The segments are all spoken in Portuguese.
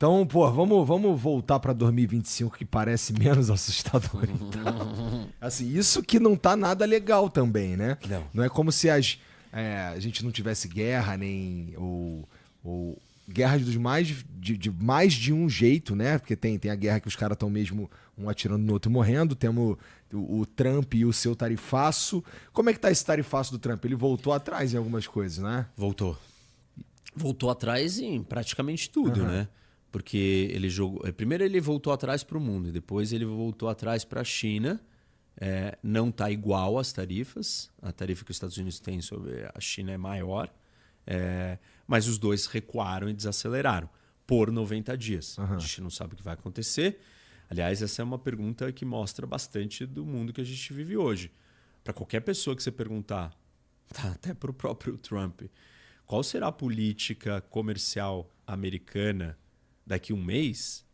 Então, pô, vamos voltar para 2025, que parece menos assustador. Então. Assim, isso que não tá nada legal também, né? Não. Não é como se a gente não tivesse guerra, nem. Ou guerras de mais de um jeito, né? Porque tem a guerra que os caras estão mesmo um atirando no outro e morrendo. Temos o Trump e o seu tarifaço. Como é que tá esse tarifaço do Trump? Ele voltou atrás em algumas coisas, né? Voltou. Voltou atrás em praticamente tudo, né? Porque ele jogou. Primeiro ele voltou atrás para o mundo, e depois ele voltou atrás para a China. Não está igual às tarifas. A tarifa que os Estados Unidos têm sobre a China é maior. Mas os dois recuaram e desaceleraram por 90 dias. A gente não sabe o que vai acontecer. Aliás, essa é uma pergunta que mostra bastante do mundo que a gente vive hoje. Para qualquer pessoa que você perguntar, até para o próprio Trump, qual será a política comercial americana daqui um mês?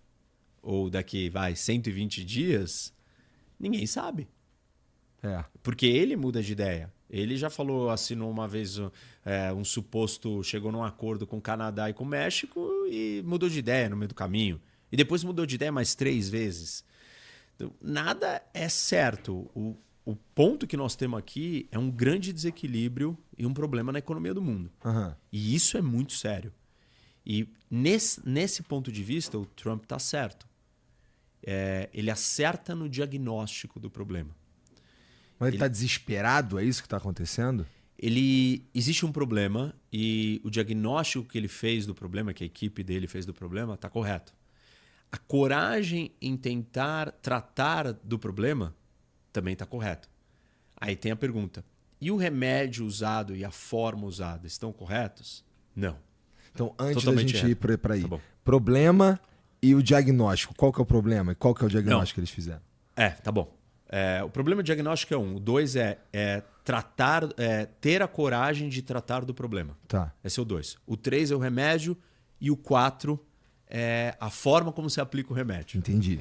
Ou daqui, 120 dias? Ninguém sabe. Porque ele muda de ideia. Ele já falou, assinou uma vez um suposto, chegou num acordo com o Canadá e com o México e mudou de ideia no meio do caminho. E depois mudou de ideia mais 3 vezes. Então, nada é certo. O ponto que nós temos aqui é um grande desequilíbrio e um problema na economia do mundo. E isso é muito sério. E nesse ponto de vista, o Trump está certo. Ele acerta no diagnóstico do problema. Mas ele está desesperado? É isso que está acontecendo? Existe um problema e o diagnóstico que ele fez do problema, que a equipe dele fez do problema, está correto. A coragem em tentar tratar do problema também está correto. Aí tem a pergunta: e o remédio usado e a forma usada estão corretos? Não. Então, antes Totalmente da gente ir para aí, Tá bom. problema e o diagnóstico. Qual que é o problema e qual que é o diagnóstico que eles fizeram? Tá bom. O problema diagnóstico é 1. O 2 tratar, ter a coragem de tratar do problema. Tá. Esse é o 2. O 3 é o remédio e o 4 é a forma como se aplica o remédio. Entendi.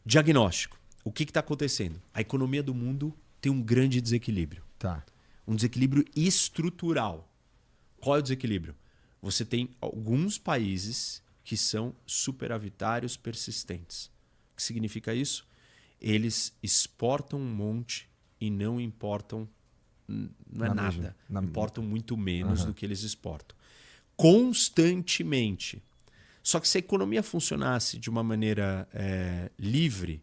Diagnóstico. O que está acontecendo? A economia do mundo tem um grande desequilíbrio. Tá. Um desequilíbrio estrutural. Qual é o desequilíbrio? Você tem alguns países que são superavitários persistentes. O que significa isso? Eles exportam um monte e não importam nada. Importam muito menos do que eles exportam. Constantemente. Só que se a economia funcionasse de uma maneira livre,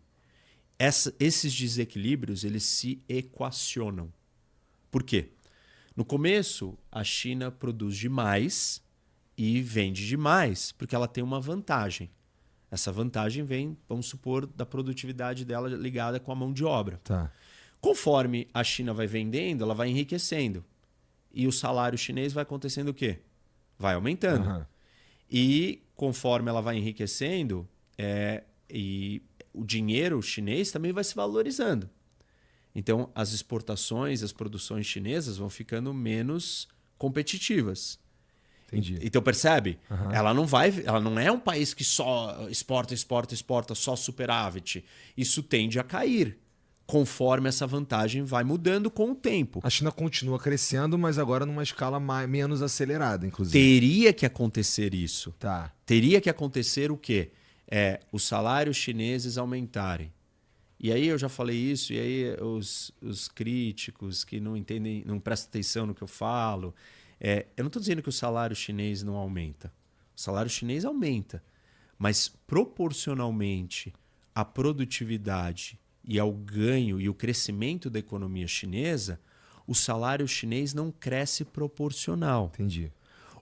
esses desequilíbrios eles se equacionam. Por quê? No começo, a China produz demais e vende demais, porque ela tem uma vantagem. Essa vantagem vem, vamos supor, da produtividade dela ligada com a mão de obra. Tá. Conforme a China vai vendendo, ela vai enriquecendo. E o salário chinês vai acontecendo o quê? Vai aumentando. E conforme ela vai enriquecendo, e o dinheiro chinês também vai se valorizando. Então, as exportações, as produções chinesas vão ficando menos competitivas. Entendi. Então, percebe? Ela não é um país que só exporta, só superávit. Isso tende a cair, conforme essa vantagem vai mudando com o tempo. A China continua crescendo, mas agora numa escala menos acelerada, inclusive. Teria que acontecer isso. Tá. Teria que acontecer o quê? Os salários chineses aumentarem. E aí eu já falei isso, e aí os críticos que não entendem, não prestam atenção no que eu falo. Eu não estou dizendo que o salário chinês não aumenta. O salário chinês aumenta. Mas proporcionalmente à produtividade e ao ganho e o crescimento da economia chinesa, o salário chinês não cresce proporcional. Entendi.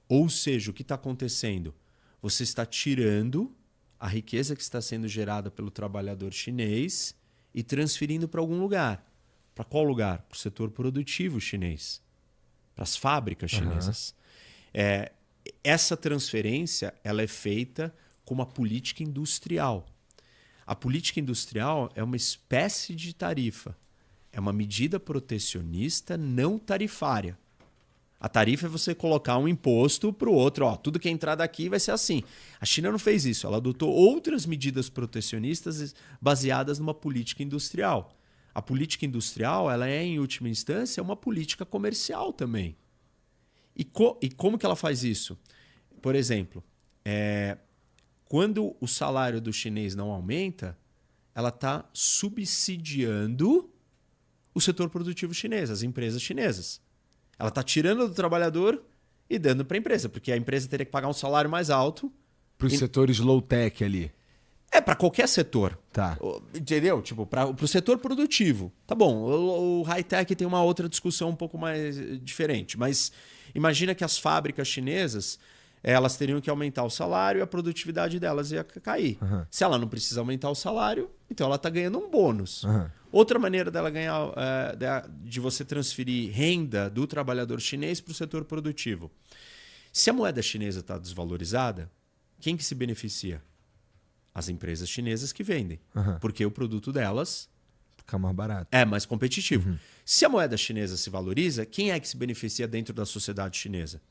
Ou seja, o que está acontecendo? Você está tirando a riqueza que está sendo gerada pelo trabalhador chinês e transferindo para algum lugar. Para qual lugar? Para o setor produtivo chinês. Para as fábricas chinesas. Essa transferência ela é feita com uma política industrial. A política industrial é uma espécie de tarifa. É uma medida protecionista não tarifária. A tarifa é você colocar um imposto para o outro. Tudo que entrar daqui vai ser assim. A China não fez isso. Ela adotou outras medidas protecionistas baseadas numa política industrial. A política industrial ela é, em última instância, uma política comercial também. E como que ela faz isso? Por exemplo, quando o salário do chinês não aumenta, ela está subsidiando o setor produtivo chinês, as empresas chinesas. Ela está tirando do trabalhador e dando para a empresa, porque a empresa teria que pagar um salário mais alto. Para os setores low-tech ali. Para qualquer setor. Tá. Entendeu? Tipo, para o setor produtivo. Tá bom, o high-tech tem uma outra discussão um pouco mais diferente, mas imagina que as fábricas chinesas, elas teriam que aumentar o salário e a produtividade delas ia cair. Uhum. Se ela não precisa aumentar o salário, então ela está ganhando um bônus. Uhum. Outra maneira dela ganhar, de você transferir renda do trabalhador chinês para o setor produtivo. Se a moeda chinesa está desvalorizada, quem que se beneficia? As empresas chinesas que vendem. Uhum. Porque o produto delas fica mais barato. É mais competitivo. Uhum. Se a moeda chinesa se valoriza, quem é que se beneficia dentro da sociedade chinesa?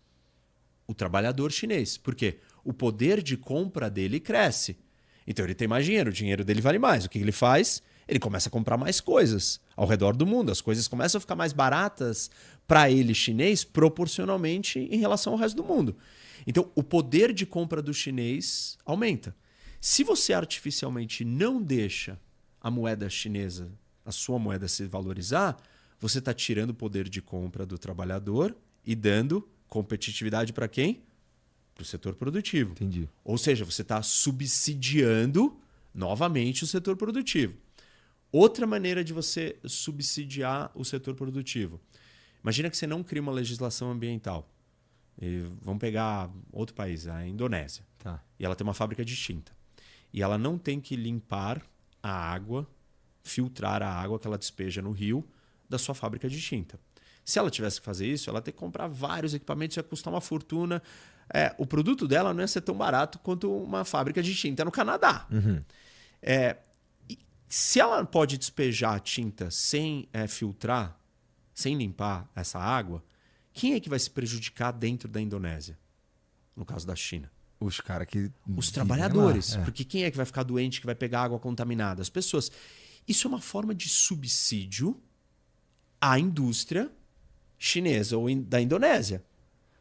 O trabalhador chinês. Por quê? O poder de compra dele cresce. Então ele tem mais dinheiro, o dinheiro dele vale mais. O que ele faz? Ele começa a comprar mais coisas ao redor do mundo. As coisas começam a ficar mais baratas para ele, chinês, proporcionalmente em relação ao resto do mundo. Então o poder de compra do chinês aumenta. Se você artificialmente não deixa a moeda chinesa, a sua moeda se valorizar, você está tirando o poder de compra do trabalhador e dando competitividade para quem? Para o setor produtivo. Entendi. Ou seja, você está subsidiando novamente o setor produtivo. Outra maneira de você subsidiar o setor produtivo. Imagina que você não cria uma legislação ambiental. Vamos pegar outro país, a Indonésia. Tá. E ela tem uma fábrica de tinta. E ela não tem que limpar a água, filtrar a água que ela despeja no rio da sua fábrica de tinta. Se ela tivesse que fazer isso, ela ia ter que comprar vários equipamentos, ia custar uma fortuna. O produto dela não ia ser tão barato quanto uma fábrica de tinta no Canadá. Uhum. Se ela pode despejar a tinta sem filtrar, sem limpar essa água, quem é que vai se prejudicar dentro da Indonésia? No caso da China. Os caras que... Os trabalhadores. Porque quem é que vai ficar doente, que vai pegar água contaminada? As pessoas. Isso é uma forma de subsídio à indústria chinesa ou da Indonésia.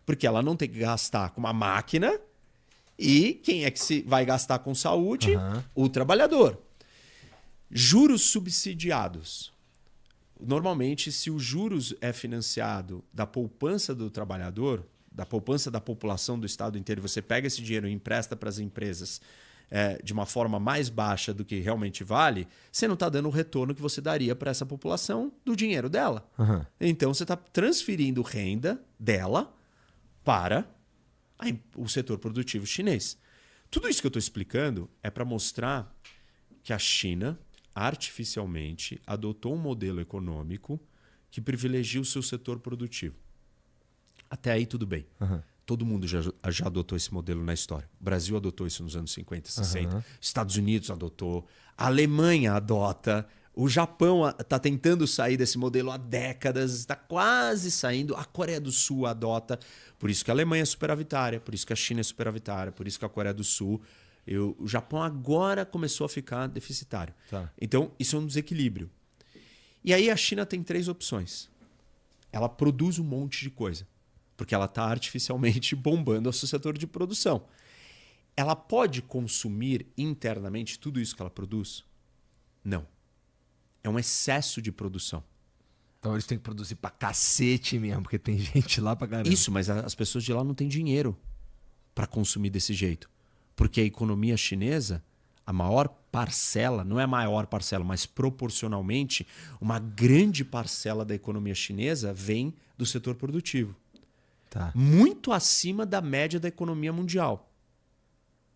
Porque ela não tem que gastar com uma máquina e quem é que vai gastar com saúde? Uhum. O trabalhador. Juros subsidiados. Normalmente, se os juros é financiado da poupança do trabalhador, da poupança da população do estado inteiro, você pega esse dinheiro e empresta para as empresas de uma forma mais baixa do que realmente vale, você não está dando o retorno que você daria para essa população do dinheiro dela. Uhum. Então, você está transferindo renda dela para o setor produtivo chinês. Tudo isso que eu estou explicando é para mostrar que a China artificialmente adotou um modelo econômico que privilegia o seu setor produtivo. Até aí tudo bem. Uhum. Todo mundo já adotou esse modelo na história. O Brasil adotou isso nos anos 50, 60. Uhum. Estados Unidos adotou. A Alemanha adota. O Japão está tentando sair desse modelo há décadas. Está quase saindo. A Coreia do Sul adota. Por isso que a Alemanha é superavitária. Por isso que a China é superavitária. Por isso que a Coreia do Sul... O Japão agora começou a ficar deficitário. Tá. Então, isso é um desequilíbrio. E aí a China tem 3 opções. Ela produz um monte de coisa. Porque ela está artificialmente bombando o seu setor de produção. Ela pode consumir internamente tudo isso que ela produz? Não. É um excesso de produção. Então eles têm que produzir pra cacete mesmo, porque tem gente lá pra caramba. Isso, mas as pessoas de lá não têm dinheiro para consumir desse jeito. Porque a economia chinesa, a maior parcela, não é a maior parcela, mas proporcionalmente, uma grande parcela da economia chinesa vem do setor produtivo. Tá. Muito acima da média da economia mundial.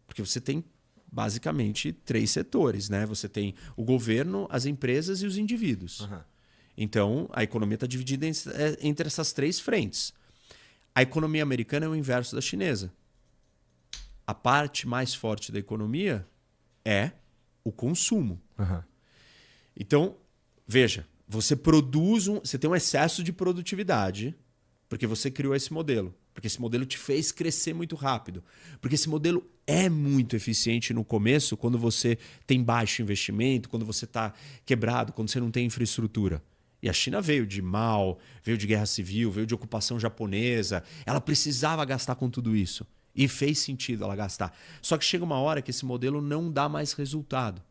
Porque você tem basicamente 3 setores, né? Você tem o governo, as empresas e os indivíduos. Uhum. Então, a economia está dividida entre essas 3 frentes. A economia americana é o inverso da chinesa. A parte mais forte da economia é o consumo. Uhum. Então, veja, você tem um excesso de produtividade porque você criou esse modelo. Porque esse modelo te fez crescer muito rápido. Porque esse modelo é muito eficiente no começo, quando você tem baixo investimento, quando você está quebrado, quando você não tem infraestrutura. E a China veio de Mao, veio de guerra civil, veio de ocupação japonesa. Ela precisava gastar com tudo isso. E fez sentido ela gastar. Só que chega uma hora que esse modelo não dá mais resultado.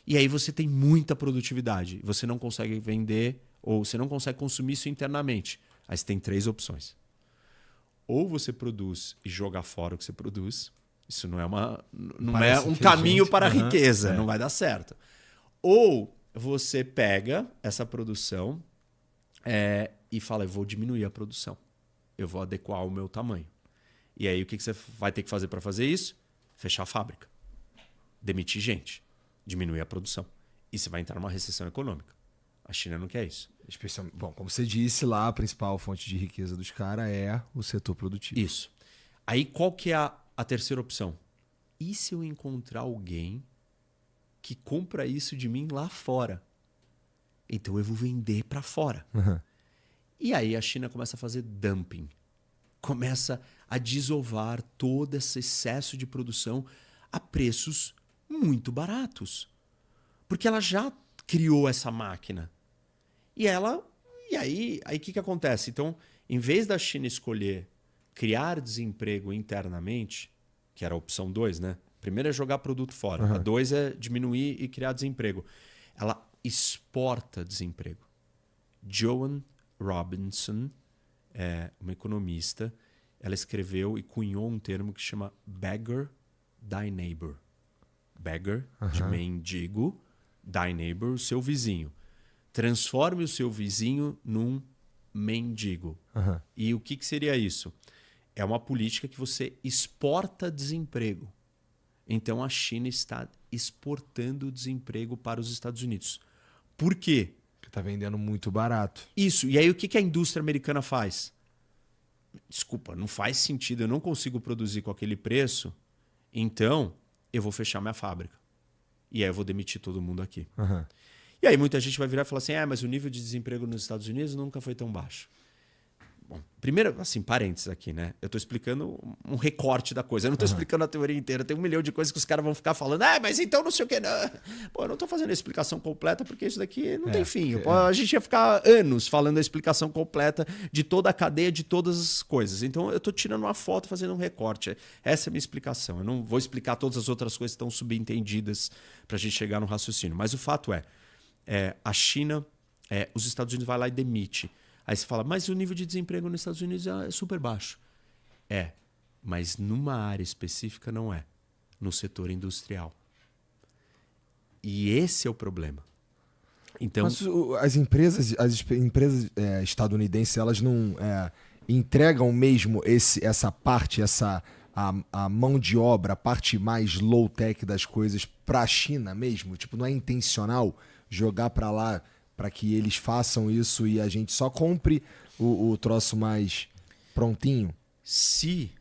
E aí você tem muita produtividade. Você não consegue vender ou você não consegue consumir isso internamente. Aí você tem 3 opções. Ou você produz e joga fora o que você produz. Isso não é um caminho para a riqueza. Não vai dar certo. Ou você pega essa produção e fala, eu vou diminuir a produção. Eu vou adequar o meu tamanho. E aí o que você vai ter que fazer para fazer isso? Fechar a fábrica. Demitir gente. Diminuir a produção. E você vai entrar numa recessão econômica. A China não quer isso. Bom, como você disse lá, a principal fonte de riqueza dos caras é o setor produtivo. Isso. Aí qual que é a terceira opção? E se eu encontrar alguém que compra isso de mim lá fora? Então eu vou vender para fora. Uhum. E aí a China começa a fazer dumping. Começa a desovar todo esse excesso de produção a preços muito baratos. Porque ela já criou essa máquina. E aí o que acontece? Então, em vez da China escolher criar desemprego internamente, que era a opção 2, né? Primeiro é jogar produto fora. Uhum. A 2 é diminuir e criar desemprego. Ela exporta desemprego. Joan Robinson, uma economista, ela escreveu e cunhou um termo que chama beggar thy neighbor. Beggar, de mendigo, thy neighbor, o seu vizinho. Transforme o seu vizinho num mendigo. Uhum. E o que seria isso? É uma política que você exporta desemprego. Então a China está exportando desemprego para os Estados Unidos. Por quê? Que está vendendo muito barato. Isso. E aí o que a indústria americana faz? Desculpa, não faz sentido. Eu não consigo produzir com aquele preço. Então eu vou fechar minha fábrica. E aí eu vou demitir todo mundo aqui. Uhum. E aí muita gente vai virar e falar assim, mas o nível de desemprego nos Estados Unidos nunca foi tão baixo. Bom, primeiro, assim, parênteses aqui, né? Eu estou explicando um recorte da coisa. Eu não estou explicando a teoria inteira. Tem 1 milhão de coisas que os caras vão ficar falando, mas então não sei o que. Não. Pô, eu não estou fazendo a explicação completa porque isso daqui não tem fim. A gente ia ficar anos falando a explicação completa de toda a cadeia, de todas as coisas. Então eu estou tirando uma foto, fazendo um recorte. Essa é a minha explicação. Eu não vou explicar todas as outras coisas que estão subentendidas para a gente chegar no raciocínio. Mas o fato é a China, os Estados Unidos vai lá e demite. Aí você fala, mas o nível de desemprego nos Estados Unidos é super baixo. Mas numa área específica não é. No setor industrial. E esse é o problema. Então, mas as empresas estadunidenses, elas não entregam mesmo essa parte, a mão de obra, a parte mais low-tech das coisas para a China mesmo? Tipo, não é intencional jogar para lá para que eles façam isso e a gente só compre o troço mais prontinho? Se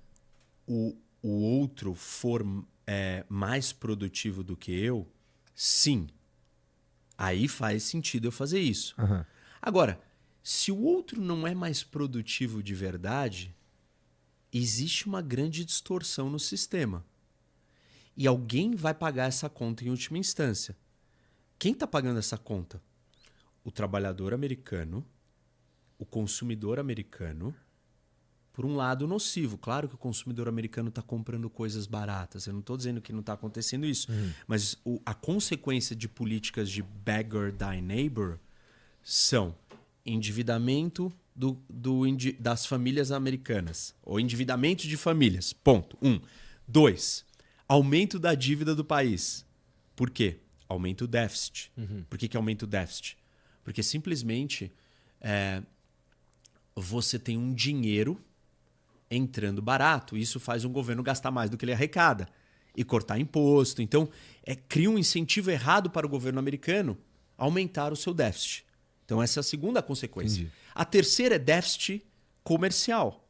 o outro for mais produtivo do que eu, sim. Aí faz sentido eu fazer isso. Uhum. Agora, se o outro não é mais produtivo de verdade, existe uma grande distorção no sistema. E alguém vai pagar essa conta em última instância. Quem está pagando essa conta? O trabalhador americano, o consumidor americano, por um lado nocivo. Claro que o consumidor americano está comprando coisas baratas. Eu não estou dizendo que não está acontecendo isso. Mas a consequência de políticas de beggar thy neighbor são endividamento das famílias americanas. Ou endividamento de famílias. Ponto. 1. 2. Aumento da dívida do país. Por quê? Aumenta o déficit. Por que aumenta o déficit? Porque simplesmente você tem um dinheiro entrando barato. Isso faz um governo gastar mais do que ele arrecada e cortar imposto. Então, cria um incentivo errado para o governo americano aumentar o seu déficit. Então, essa é a segunda consequência. Entendi. A terceira é déficit comercial.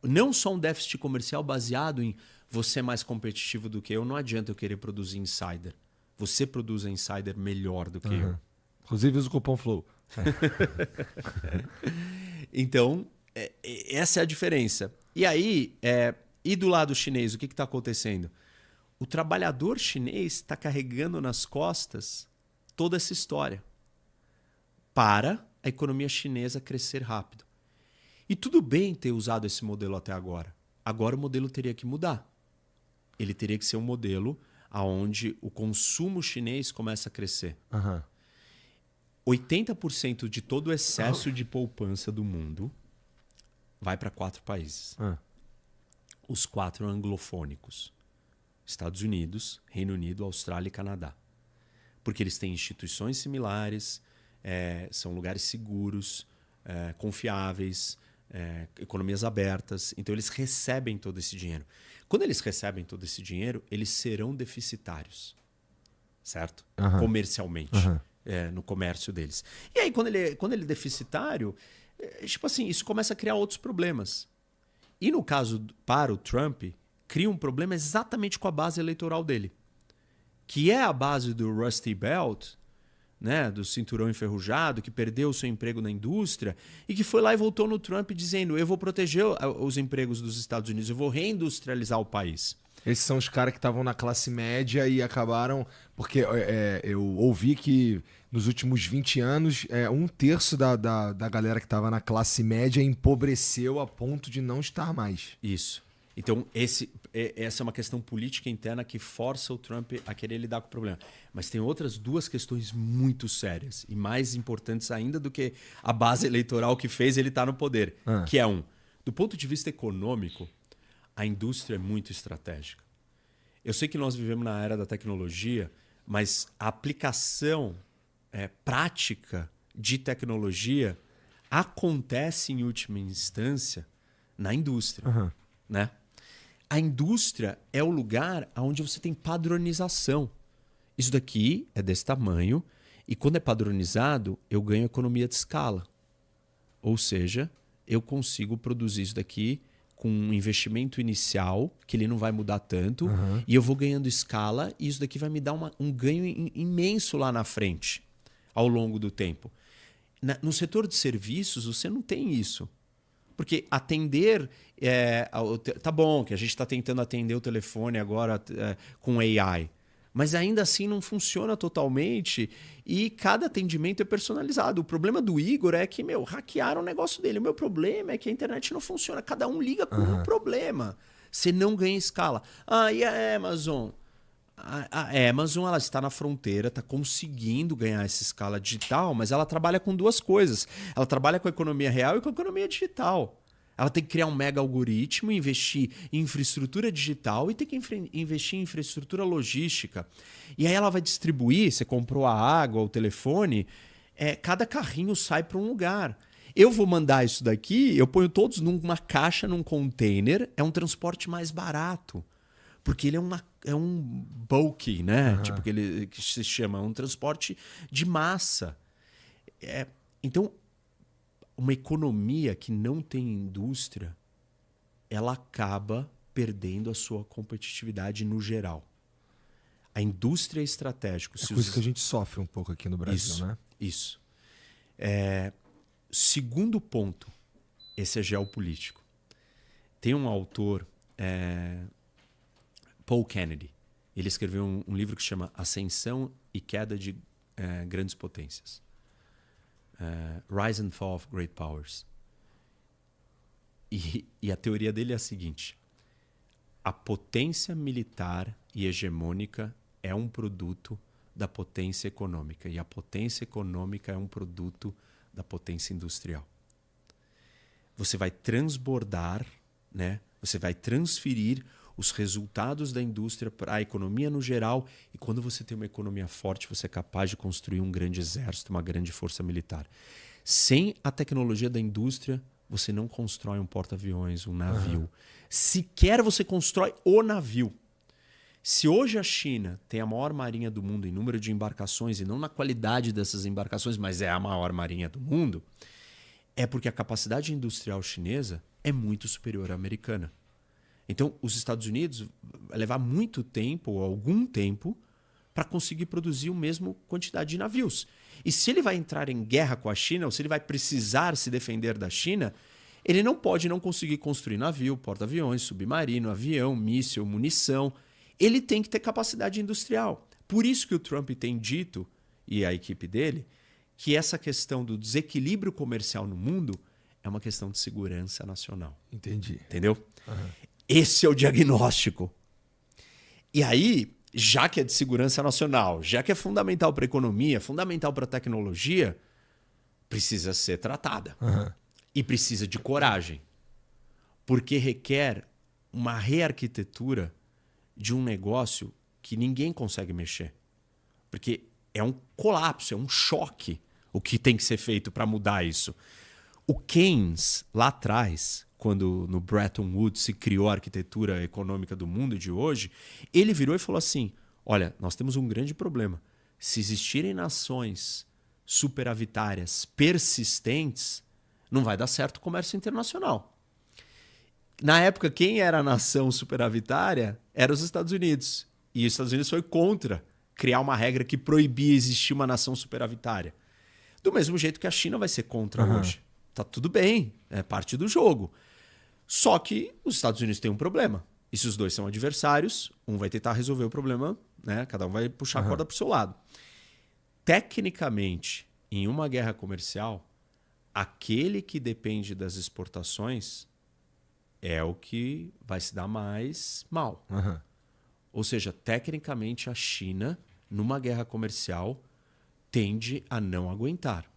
Não só um déficit comercial baseado em você é mais competitivo do que eu, não adianta eu querer produzir insider. Você produz a insider melhor do que eu. Inclusive usa o cupom FLOW. Então, essa é a diferença. E aí, e do lado chinês, o que está acontecendo? O trabalhador chinês está carregando nas costas toda essa história para a economia chinesa crescer rápido. E tudo bem ter usado esse modelo até agora. Agora o modelo teria que mudar. Ele teria que ser um modelo onde o consumo chinês começa a crescer. 80% de todo o excesso de poupança do mundo vai para 4 países. Os 4 anglofônicos. Estados Unidos, Reino Unido, Austrália e Canadá. Porque eles têm instituições similares, são lugares seguros, confiáveis, economias abertas. Então eles recebem todo esse dinheiro. Quando eles recebem todo esse dinheiro, eles serão deficitários, certo? Comercialmente, no comércio deles. E aí, quando ele é deficitário, tipo assim, isso começa a criar outros problemas. E no caso, para o Trump, cria um problema exatamente com a base eleitoral dele, que é a base do Rusty Belt, né, do cinturão enferrujado, que perdeu o seu emprego na indústria e que foi lá e voltou no Trump dizendo: eu vou proteger os empregos dos Estados Unidos, eu vou reindustrializar o país. Esses são os caras que estavam na classe média e acabaram... Porque eu ouvi que nos últimos 20 anos, 1/3 da galera que estava na classe média empobreceu a ponto de não estar mais. Isso. Então, essa é uma questão política interna que força o Trump a querer lidar com o problema. Mas tem outras 2 questões muito sérias e mais importantes ainda do que a base eleitoral que fez ele estar no poder. Que é do ponto de vista econômico, a indústria é muito estratégica. Eu sei que nós vivemos na era da tecnologia, mas a aplicação prática de tecnologia acontece, em última instância, na indústria. Né? A indústria é o lugar onde você tem padronização. Isso daqui é desse tamanho e quando é padronizado, eu ganho economia de escala. Ou seja, eu consigo produzir isso daqui com um investimento inicial, que ele não vai mudar tanto, e eu vou ganhando escala e isso daqui vai me dar um ganho imenso lá na frente, ao longo do tempo. No setor de serviços, você não tem isso. Porque atender... tá bom que a gente está tentando atender o telefone agora com AI, mas ainda assim não funciona totalmente e cada atendimento é personalizado. O problema do Igor é que, hackearam o negócio dele. O meu problema é que a internet não funciona. Cada um liga com um problema. Você não ganha escala. E a Amazon? A Amazon ela está na fronteira, está conseguindo ganhar essa escala digital, mas ela trabalha com 2 coisas. Ela trabalha com a economia real e com a economia digital. Ela tem que criar um mega algoritmo, investir em infraestrutura digital e tem que investir em infraestrutura logística. E aí ela vai distribuir, você comprou a água, o telefone, cada carrinho sai para um lugar. Eu vou mandar isso daqui, eu ponho todos numa caixa, num container, é um transporte mais barato. Porque ele é um bulky, né? Tipo que se chama, um transporte de massa. Então, uma economia que não tem indústria, ela acaba perdendo a sua competitividade no geral. A indústria é estratégica. É coisa que a gente sofre um pouco aqui no Brasil, né? Isso. Segundo ponto, esse é geopolítico. Tem um autor, Paul Kennedy. Ele escreveu um livro que se chama Ascensão e Queda de Grandes Potências. Rise and Fall of Great Powers. E a teoria dele é a seguinte: a potência militar e hegemônica é um produto da potência econômica e a potência econômica é um produto da potência industrial. Você vai transbordar, né? Você vai transferir os resultados da indústria para a economia no geral, e quando você tem uma economia forte, você é capaz de construir um grande exército, uma grande força militar. Sem a tecnologia da indústria, você não constrói um porta-aviões, um navio. Sequer você constrói o navio. Se hoje a China tem a maior marinha do mundo em número de embarcações, e não na qualidade dessas embarcações, mas é a maior marinha do mundo, é porque a capacidade industrial chinesa é muito superior à americana. Então, os Estados Unidos vai levar muito tempo, ou algum tempo, para conseguir produzir a mesma quantidade de navios. E se ele vai entrar em guerra com a China, ou se ele vai precisar se defender da China, ele não pode não conseguir construir navio, porta-aviões, submarino, avião, míssil, munição. Ele tem que ter capacidade industrial. Por isso que o Trump tem dito, e a equipe dele, que essa questão do desequilíbrio comercial no mundo é uma questão de segurança nacional. Entendi. Entendeu? Esse é o diagnóstico. E aí, já que é de segurança nacional, já que é fundamental para a economia, fundamental para a tecnologia, precisa ser tratada. Aham. E precisa de coragem. Porque requer uma rearquitetura de um negócio que ninguém consegue mexer. Porque é um colapso, é um choque o que tem que ser feito para mudar isso. O Keynes, lá atrás, quando no Bretton Woods se criou a arquitetura econômica do mundo de hoje, ele virou e falou assim, olha, nós temos um grande problema. Se existirem nações superavitárias persistentes, não vai dar certo o comércio internacional. Na época, quem era a nação superavitária era os Estados Unidos. E os Estados Unidos foi contra criar uma regra que proibia existir uma nação superavitária. Do mesmo jeito que a China vai ser contra hoje. Tá tudo bem, é parte do jogo. Só que os Estados Unidos têm um problema. E se os dois são adversários, um vai tentar resolver o problema, né? Cada um vai puxar a corda pro seu lado. Tecnicamente, em uma guerra comercial, aquele que depende das exportações é o que vai se dar mais mal. Aham. Ou seja, tecnicamente a China, numa guerra comercial, tende a não aguentar.